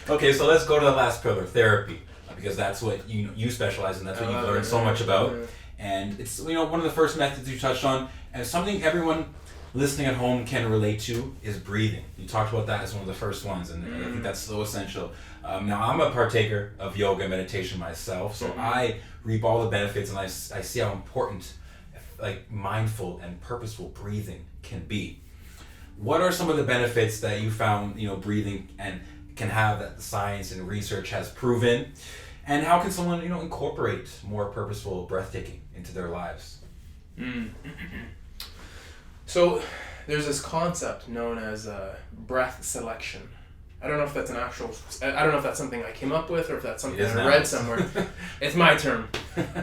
Okay, so let's go to the last pillar, therapy, because that's what you specialize in. That's what you've learned so much about, and it's one of the first methods you touched on, and something everyone listening at home can relate to is breathing. You talked about that as one of the first ones, and I think that's so essential. Now, I'm a partaker of yoga and meditation myself, so I reap all the benefits, and I see how important like mindful and purposeful breathing can be. What are some of the benefits that you found breathing and can have that the science and research has proven, and how can someone incorporate more purposeful breathtaking into their lives? So there's this concept known as breath selection. I don't know if that's an actual, I don't know if that's something I came up with or if that's something I read somewhere. It's my term.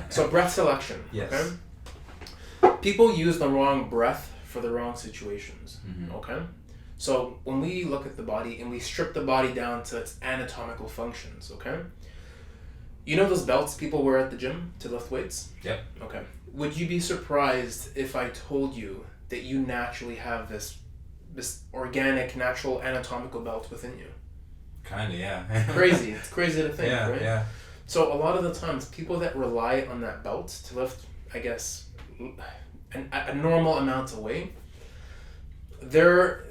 So breath selection. Yes. Okay? People use the wrong breath for the wrong situations. Okay? So when we look at the body and we strip the body down to its anatomical functions, okay? You know those belts people wear at the gym to lift weights? Yep. Okay. Would you be surprised if I told you that you naturally have this organic, natural, anatomical belt within you? Kinda, yeah. Crazy. It's crazy to think, right? Yeah. So a lot of the times, people that rely on that belt to lift, I guess, a normal amount of weight, they're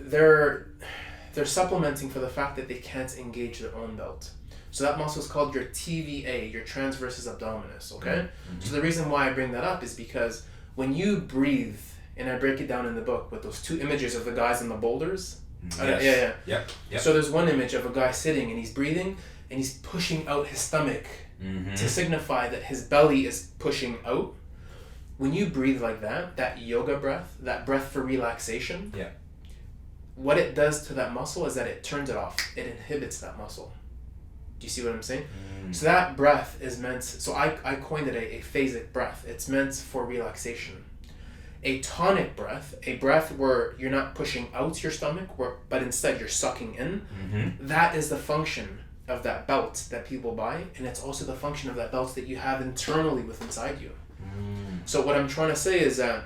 supplementing for the fact that they can't engage their own belt. So that muscle is called your TVA, your transversus abdominis, okay? So the reason why I bring that up is because when you breathe, and I break it down in the book with those two images of the guys in the boulders. Yes. Yep. So there's one image of a guy sitting and he's breathing and he's pushing out his stomach to signify that his belly is pushing out. When you breathe like that, that yoga breath, that breath for relaxation, what it does to that muscle is that it turns it off. It inhibits that muscle. Do you see what I'm saying? So that breath is meant, so I coined it a phasic breath. It's meant for relaxation. A tonic breath, a breath where you're not pushing out your stomach, but instead you're sucking in, that is the function of that belt that people buy, and it's also the function of that belt that you have internally within inside you. So what I'm trying to say is that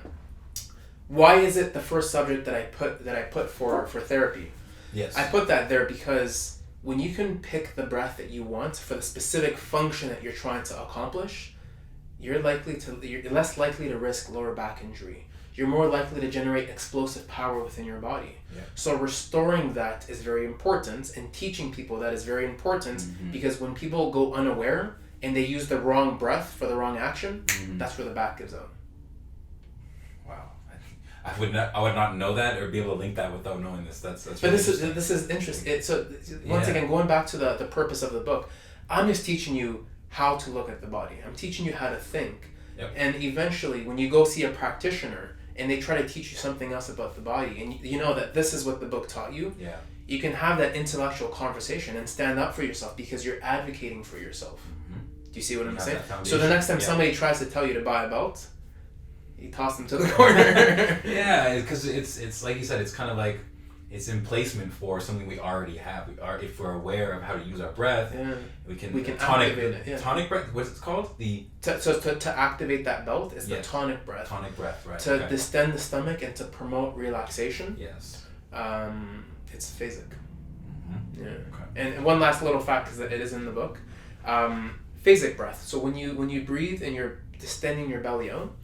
why is it the first subject that I put for therapy? Yes. I put that there because when you can pick the breath that you want for the specific function that you're trying to accomplish, you're less likely to risk lower back injury. You're more likely to generate explosive power within your body. So restoring that is very important, and teaching people that is very important, because when people go unaware and they use the wrong breath for the wrong action, that's where the back gives out. Wow. I would not know that or be able to link that without knowing this. That's But really this is interesting. So once again, going back to the purpose of the book, I'm just teaching you how to look at the body. I'm teaching you how to think. And eventually, when you go see a practitioner and they try to teach you something else about the body, and you know that this is what the book taught you, you can have that intellectual conversation and stand up for yourself because you're advocating for yourself. Do you see what I'm saying? So the next time somebody tries to tell you to buy a belt, you toss them to the corner. Because it's like you said, it's kind of like it's in placement for something we already have. If we're aware of how to use our breath, we can tonic activate it. Tonic breath. What's it called? To activate that belt is the tonic breath. Tonic breath, right? To distend the stomach and to promote relaxation. Yes. It's phasic. Okay. And one last little fact, because it is in the book, phasic breath. So when you breathe and you're distending your belly out,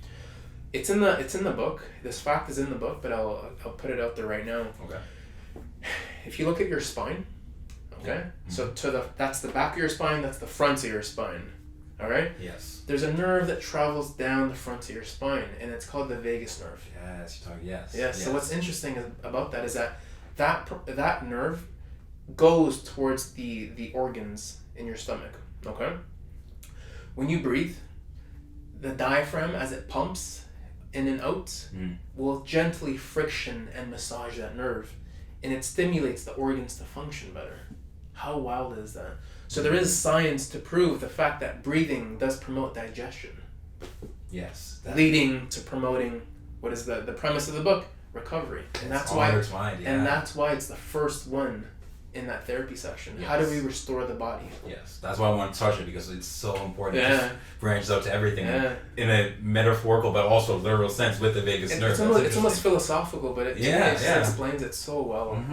it's in the book. This fact is in the book, but I'll put it out there right now. Okay. If you look at your spine, okay, so that's the back of your spine, that's the front of your spine, all right? Yes. There's a nerve that travels down the front of your spine, and it's called the vagus nerve. Yes, you're talking. Yes. Yes. So what's interesting about that is that nerve goes towards the organs in your stomach. Okay. When you breathe, the diaphragm, as it pumps in and out, will gently friction and massage that nerve, and it stimulates the organs to function better. How wild is that? So there is science to prove the fact that breathing does promote digestion. Yes. Leading to promoting what is the premise of the book? Recovery. And that's why and that's why it's the first one in that therapy section. Yes. How do we restore the body? Yes, that's why I want to touch it, because it's so important. It just branches out to everything in a metaphorical but also literal sense with the vagus nerve. It's almost philosophical, but it explains it so well.